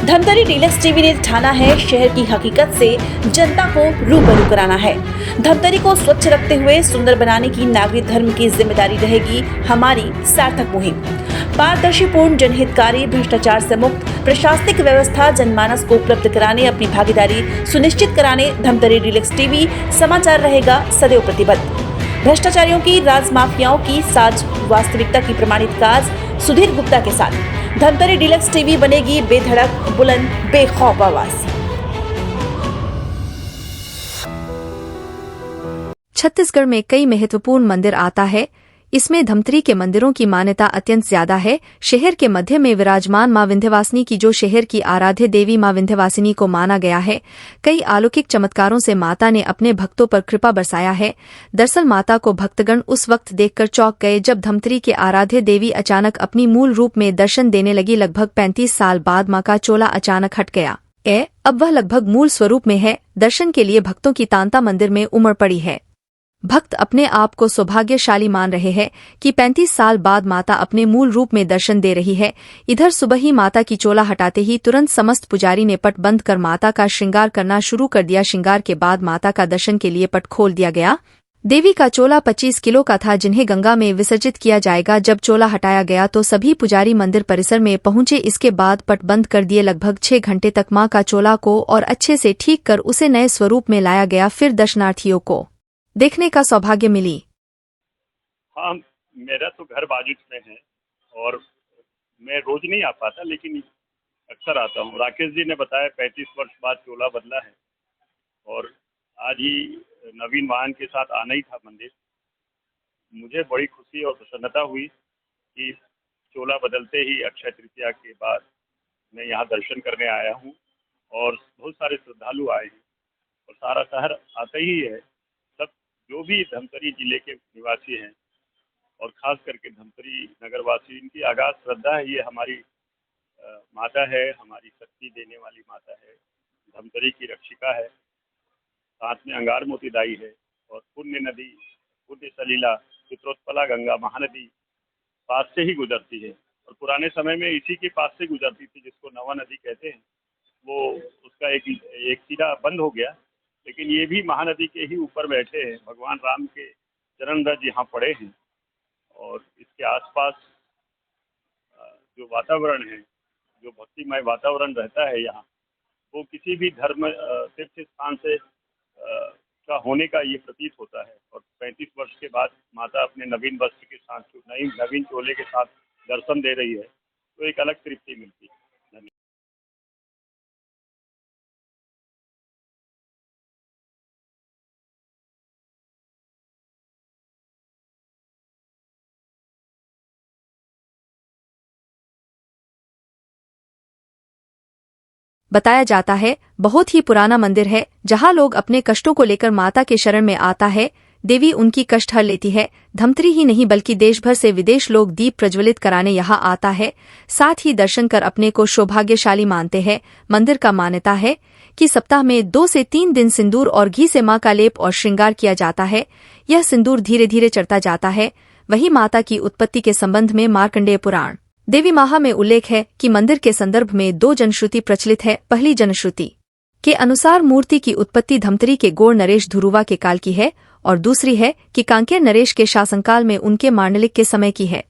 Dhamtari deluxe TV ने ठाना है शहर की हकीकत से जनता को रूबरू कराना है। धमतरी को स्वच्छ रखते हुए सुंदर बनाने की नागरिक धर्म की जिम्मेदारी रहेगी हमारी सार्थक मुहिम। पारदर्शीपूर्ण, जनहितकारी, भ्रष्टाचार से मुक्त प्रशासनिक व्यवस्था जनमानस को उपलब्ध कराने अपनी भागीदारी सुनिश्चित कराने धमतरी डीलक्स टीवी समाचार रहेगा सदैव प्रतिबद्ध। भ्रष्टाचारियों की, राज माफियाओं की साज वास्तविकता की प्रमाणित काज सुधीर गुप्ता के साथ धमतरी डीलक्स टीवी बनेगी बेधड़क, बुलंद, बेखौफ आवाज। छत्तीसगढ़ में कई महत्वपूर्ण मंदिर आता है। इसमें धमतरी के मंदिरों की मान्यता अत्यंत ज्यादा है। शहर के मध्य में विराजमान मां विंध्यवासिनी की, जो शहर की आराध्य देवी मां विंध्यवासिनी को माना गया है। कई अलौकिक चमत्कारों से माता ने अपने भक्तों पर कृपा बरसाया है। दरअसल माता को भक्तगण उस वक्त देखकर चौंक गए जब धमतरी के आराध्य देवी अचानक अपनी मूल रूप में दर्शन देने लगी। लगभग 35 साल बाद मां का चोला अचानक हट गया। अब वह लगभग मूल स्वरूप में है। दर्शन के लिए भक्तों की तांता मंदिर में उमड़ पड़ी है। भक्त अपने आप को सौभाग्यशाली मान रहे हैं कि 35 साल बाद माता अपने मूल रूप में दर्शन दे रही है। इधर सुबह ही माता की चोला हटाते ही तुरंत समस्त पुजारी ने पट बंद कर माता का श्रृंगार करना शुरू कर दिया। श्रृंगार के बाद माता का दर्शन के लिए पट खोल दिया गया। देवी का चोला 25 किलो का था, जिन्हें गंगा में विसर्जित किया जाएगा। जब चोला हटाया गया तो सभी पुजारी मंदिर परिसर में पहुंचे। इसके बाद पट बंद कर दिए। लगभग 6 घंटे तक मां का चोला को और अच्छे से ठीक कर उसे नए स्वरूप में लाया गया। फिर दर्शनार्थियों को देखने का सौभाग्य मिली। हाँ, मेरा तो घर बाजू में है और मैं रोज नहीं आ पाता, लेकिन अक्सर आता हूँ। राकेश जी ने बताया 35 वर्ष बाद चोला बदला है और आज ही नवीन वाहन के साथ आना ही था मंदिर। मुझे बड़ी खुशी और प्रसन्नता हुई कि चोला बदलते ही अक्षय तृतीया के बाद मैं यहाँ दर्शन करने आया हूँ और बहुत सारे श्रद्धालु आए हैं और सारा शहर आता ही है। सब जो भी धमतरी जिले के निवासी हैं और खास करके धमतरी नगरवासी, इनकी अगाध श्रद्धा है। ये हमारी माता है, हमारी शक्ति देने वाली माता है, धमतरी की रक्षिका है। साथ में अंगार मोती दाई है और पुण्य नदी, पुण्य सलीला, चित्रोत्पला गंगा महानदी पास से ही गुजरती है और पुराने समय में इसी के पास से गुजरती थी, जिसको नवा नदी कहते हैं। वो उसका एक सिरा बंद हो गया, लेकिन ये भी महानदी के ही ऊपर बैठे हैं। भगवान राम के चरण रज यहाँ पड़े हैं और इसके आसपास जो वातावरण है, जो भक्तिमय वातावरण रहता है यहाँ, वो किसी भी धर्म तीर्थ स्थान से का होने का ये प्रतीत होता है। और 35 वर्ष के बाद माता अपने नवीन वस्त्र के साथ, नवीन चोले के साथ दर्शन दे रही है, तो एक अलग तृप्ति मिलती है। धन्यवाद। बताया जाता है बहुत ही पुराना मंदिर है, जहां लोग अपने कष्टों को लेकर माता के शरण में आता है। देवी उनकी कष्ट हर लेती है। धमतरी ही नहीं बल्कि देश भर से विदेश लोग दीप प्रज्वलित कराने यहाँ आता है। साथ ही दर्शन कर अपने को सौभाग्यशाली मानते हैं। मंदिर का मान्यता है कि सप्ताह में 2 से 3 दिन सिंदूर और घी से मां का लेप और श्रृंगार किया जाता है। यह सिंदूर धीरे धीरे चढ़ता जाता है। वहीं माता की उत्पत्ति के संबंध में मार्कंडेय पुराण देवी माहा में उल्लेख है कि मंदिर के संदर्भ में 2 जनश्रुति प्रचलित है। पहली जनश्रुति के अनुसार मूर्ति की उत्पत्ति धमतरी के गोड़ नरेश धुरुवा के काल की है और दूसरी है कि कांकेर नरेश के शासनकाल में उनके मांडलिक के समय की है।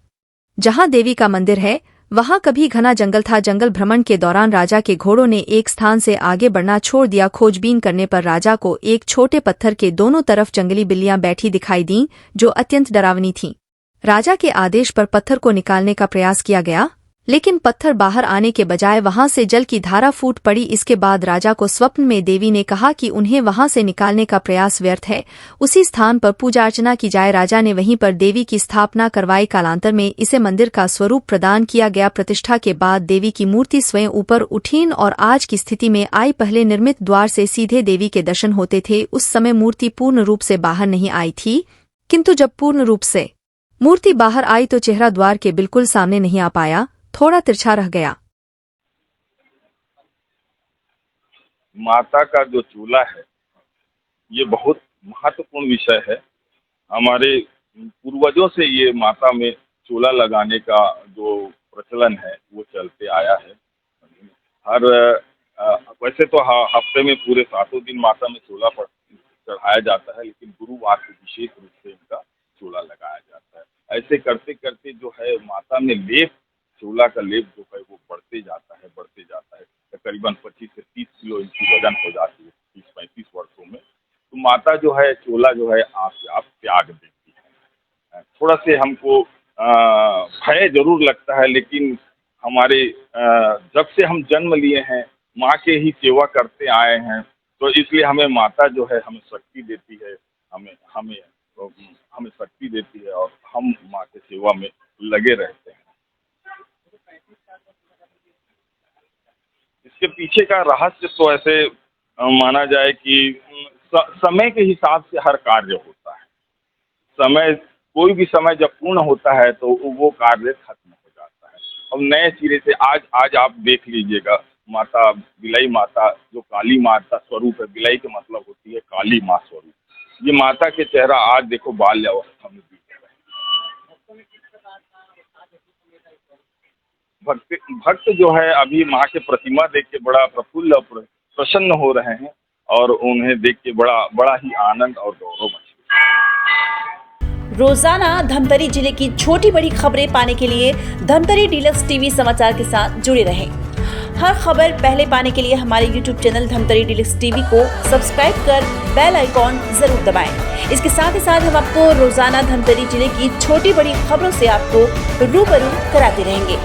जहां देवी का मंदिर है वहां कभी घना जंगल था। जंगल भ्रमण के दौरान राजा के घोड़ों ने एक स्थान से आगे बढ़ना छोड़ दिया। खोजबीन करने पर राजा को एक छोटे पत्थर के दोनों तरफ जंगली बिल्लियां बैठी दिखाई दीं, जो अत्यंत डरावनी थीं। राजा के आदेश पर पत्थर को निकालने का प्रयास किया गया, लेकिन पत्थर बाहर आने के बजाय वहां से जल की धारा फूट पड़ी। इसके बाद राजा को स्वप्न में देवी ने कहा कि उन्हें वहां से निकालने का प्रयास व्यर्थ है, उसी स्थान पर पूजा अर्चना की जाए। राजा ने वहीं पर देवी की स्थापना करवाई। कालांतर में इसे मंदिर का स्वरूप प्रदान किया गया। प्रतिष्ठा के बाद देवी की मूर्ति स्वयं ऊपर उठीन और आज की स्थिति में आई। पहले निर्मित द्वार से सीधे देवी के दर्शन होते थे। उस समय मूर्ति पूर्ण रूप से बाहर नहीं आई थी, किंतु जब पूर्ण रूप से मूर्ति बाहर आई तो चेहरा द्वार के बिल्कुल सामने नहीं आ पाया, थोड़ा तिरछा रह गया। माता का जो चूल्हा है ये बहुत महत्वपूर्ण विषय है। हमारे पूर्वजों से ये माता में चूल्हा लगाने का जो प्रचलन है वो चलते आया है। हर वैसे तो हफ्ते में पूरे 7 दिन माता में चोला चढ़ाया जाता है, लेकिन गुरुवार को विशेष रूप से इनका चोला लगाया जाता है। ऐसे करते करते जो है माता में लेप, चोला का लेप जो है वो बढ़ते जाता है। तकरीबन 25 से 30 किलो इनकी वजन हो जाती है 30-35 वर्षों में। तो माता जो है चोला जो है आप त्याग देती है। थोड़ा से हमको भय जरूर लगता है, लेकिन हमारे जब से हम जन्म लिए हैं माँ के ही सेवा करते आए हैं, तो इसलिए हमें माता जो है हमें शक्ति देती है, हमें शक्ति देती है और हम माँ के सेवा में लगे रहते हैं। इसके पीछे का रहस्य तो ऐसे माना जाए कि समय के हिसाब से हर कार्य होता है। कोई भी समय जब पूर्ण होता है तो वो कार्य खत्म हो जाता है। अब नए सिरे से आज आप देख लीजिएगा, माता बिलाई माता जो काली माता स्वरूप है, बिलाई का मतलब होती है काली माँ स्वरूप। ये माता के चेहरा आज देखो बाल्यावस्था में दिख रहा है। भक्त जो है अभी माँ के प्रतिमा देख के बड़ा प्रफुल्ल और प्रसन्न हो रहे हैं और उन्हें देख के बड़ा ही आनंद और गौरव महसूस। रोजाना धमतरी जिले की छोटी बड़ी खबरें पाने के लिए धमतरी डीलक्स टीवी समाचार के साथ जुड़े रहें। हर खबर पहले पाने के लिए हमारे YouTube channel Dhamtari deluxe TV को सब्सक्राइब कर बेल आइकॉन जरूर दबाएं। इसके साथ ही साथ हम आपको रोजाना धमतरी जिले की छोटी बड़ी खबरों से आपको रूबरू कराते रहेंगे।